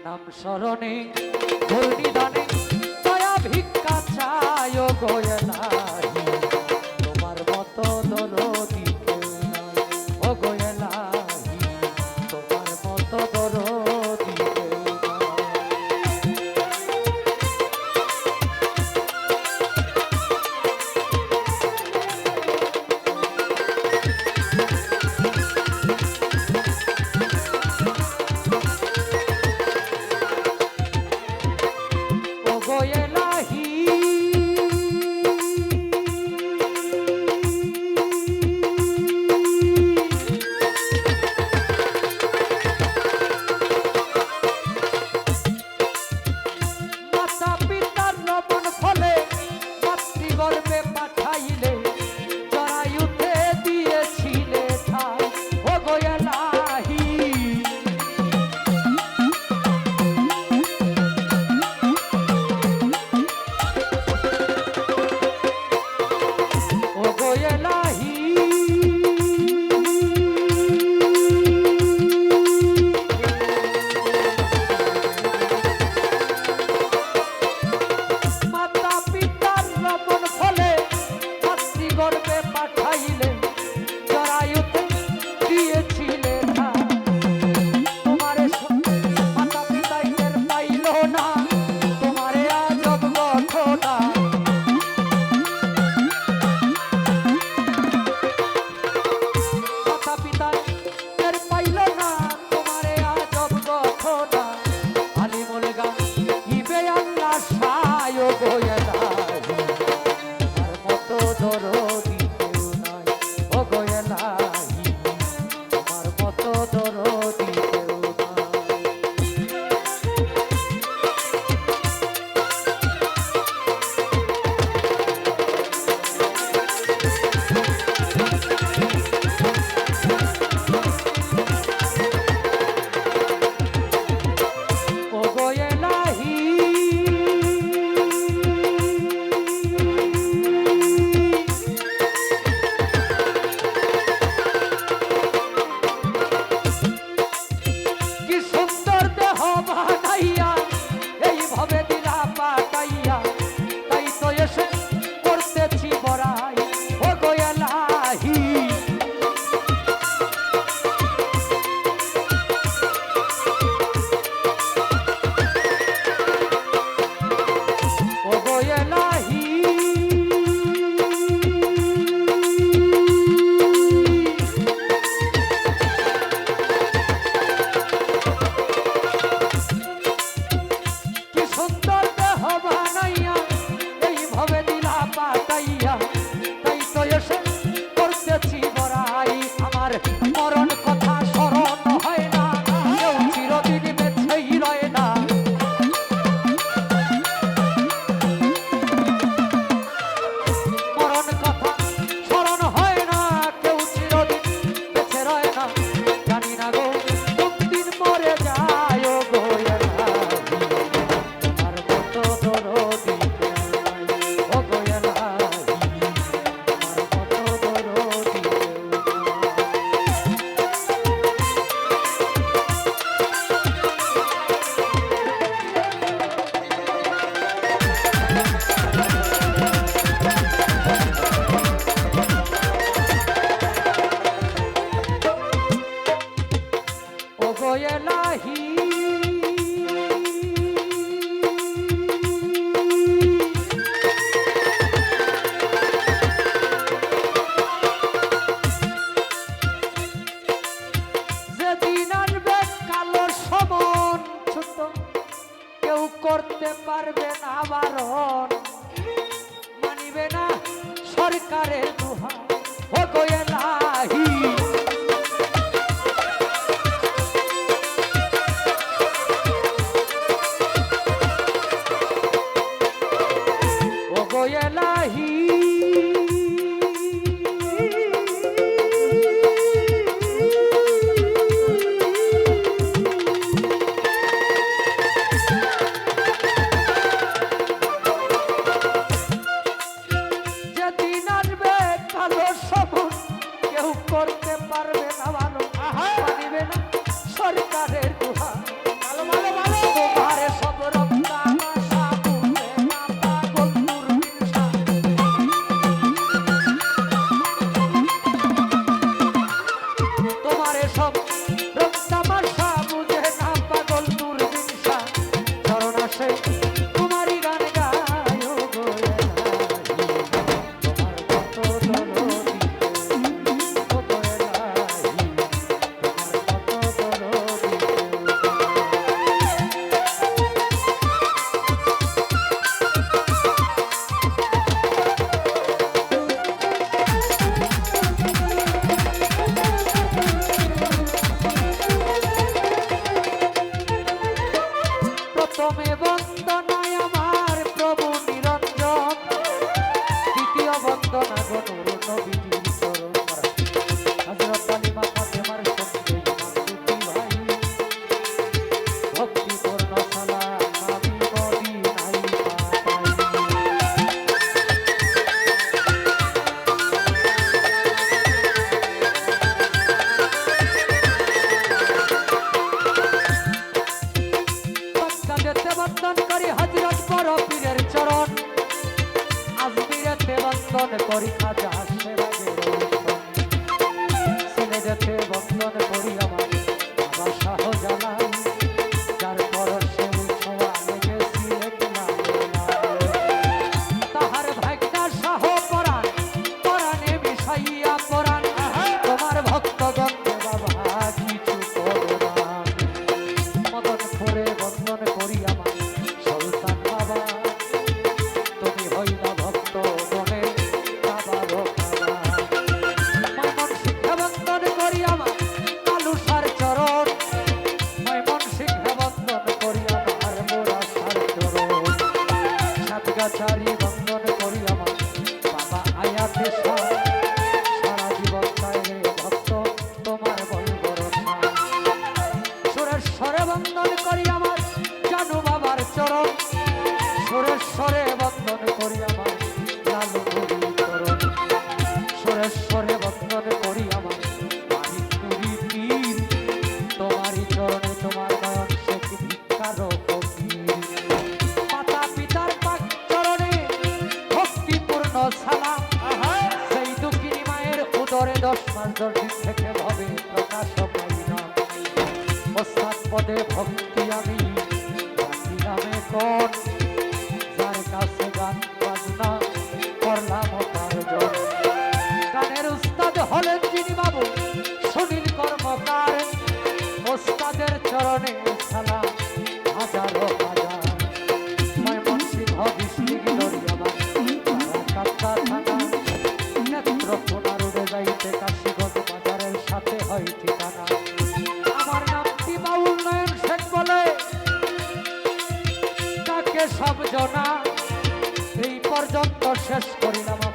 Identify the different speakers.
Speaker 1: নাম স্মরণে ধরণীদানে দয়া ভিক্ষা চায় গো এলাহি, তোমার মতো দরদি কেউ নাই ও গো এলাহি, তোমার মতো দরদি কেউ নাই। ও গো এলাহি মাতা পিতার রমণ ফলে মাতৃগর্ভে পাঠাইলে জরায়ুতে দিয়েছিলে ঠাই ও গো এলাহি, ও গো এলাহি মাতা পিতার রমণ ফলে মাতৃগর্ভে পাঠাইলে জরায়ুতে দিয়েছিলে ঠাই, তোমারে মাতা পিতাই টের পাইল না তোমারে আজব ঘটনা, মাতা পিতা টের পাইল না তোমারে আজব ঘটনা, আলিমুল গাম ইবে আল্লাহ সায় গো এলাহি, তোমার মতো দরদি কেউ নাই ও গো এলাহি, তোমার মতো দরদি কেউ নাই। ও গো এলাহি কি সুন্দর দেহ বানাইয়া এইভাবে দিলা পাকাইয়া, তাই তো এসে করতেছি বড়াই ও গো এলাহি, ও গো এলাহি কি সুন্দর দেহ বানাইয়া এইভাবে দিলা পাকাইয়া, তাই তো এসে করতেছি বড়াই, আমার মরণ কথা স্মরণ হয় না কেউ চিরদিন বেঁচেই রয় না, মরণ কথা স্মরণ হয় না কেউ চিরদিন বেঁচে রয় না, জানি না গো কোন দিন মরে যায় ও গো এলাহি, তোমার মতো দরদি কেউ নাই ও গো এলাহি, তোমার মতো দরদি কেউ নাই। ও গো এলাহি যেদিন আনবে কালো সমন ছোট কেউ করতে পারবে না বারণ, মানিবে না সরকারের দুহাই ও গো এলাহি, ও গো এলাহি যেদিন আসবে কালো সবুজ কেউ প্রথমে বন্দনায় আমার প্রভু নিরঞ্জন, দ্বিতীয় বন্দনা গনুর নবীজির চরণ। হযরত আলী মা ফাতেমার সঙ্গে ইমাম দুটি ভাই, ভক্তিপূর্ণ সালাম আমি মদিনায় পাঠাই। বন্দন করি হযরত বড় পীরের চরণ, আজমিরেতে বন্দন করি খাজা সেরাগের দর্শন, সিলেটেতে বন্দন করি আমার বাবা শাহজালাল, যার পরশে ছোঁয়া লেগে সিলেট লাল। তাহার ভাগ্না শাহ পরাণ, পরাণে মিশাইয়া পরাণ, তোমার ভক্তগণকে বাবা কিছু করো না। মদন করে বন্দন করি আমার সুলতান বাবা, তুমি হইলা ভক্ত গণে বাবারও বাবা। মন শিক্ষা বন্দন করি আমার কালুসার চরণ, মন শিক্ষা বন্দন করি আমার মোরাসার চরণ। সাতগাছারি বন্দন করি আমার বাবা আয়াতে শাহ, সারা জীবন চাইলে ভক্ত তোমার বলবরসা। সুরেশ্বরে বন্দন করি আমার জানু বাবার চরণ, সুরেশ্বরে বন্দন করি আমার লালু নুরি চরণ। সুরেশ্বরে বন্দন করি আমার মানিক নুরি পীর, তোমারই চরণে তোমার নয়ন শেখ ভিক্ষার ফকির। মাতা পিতার পাক চরণে ভক্তিপূর্ণ সালাম, সেই দুঃখিনী মায়ের উদরে 10 মাস 10 দিন থেকে ভবে প্রকাশ পাইলাম। ওস্তাদ পদে ভক্তি আমি রাখিলামে কোন, যার কাছে গান বাজনা করলাম তার জন। গানের উস্তাদ হলেন যিনি বাবু সুনীল কর্মকার, ওস্তাদের চরণে সালাম হাজারো হাজার। ময়মনসিংহ ডিস্ট্রিক্ট দরিয়াবাদ কাপ্তা থানা, নেত্রকোনা রোডে যাইতে কাশীগঞ্জ বাজারের সাথে হয় ঠিকানা। আমার নামটি বাউল নয়ন শেখ বলে তাকে সব জনা। এই পর্যন্ত শেষ করিলাম।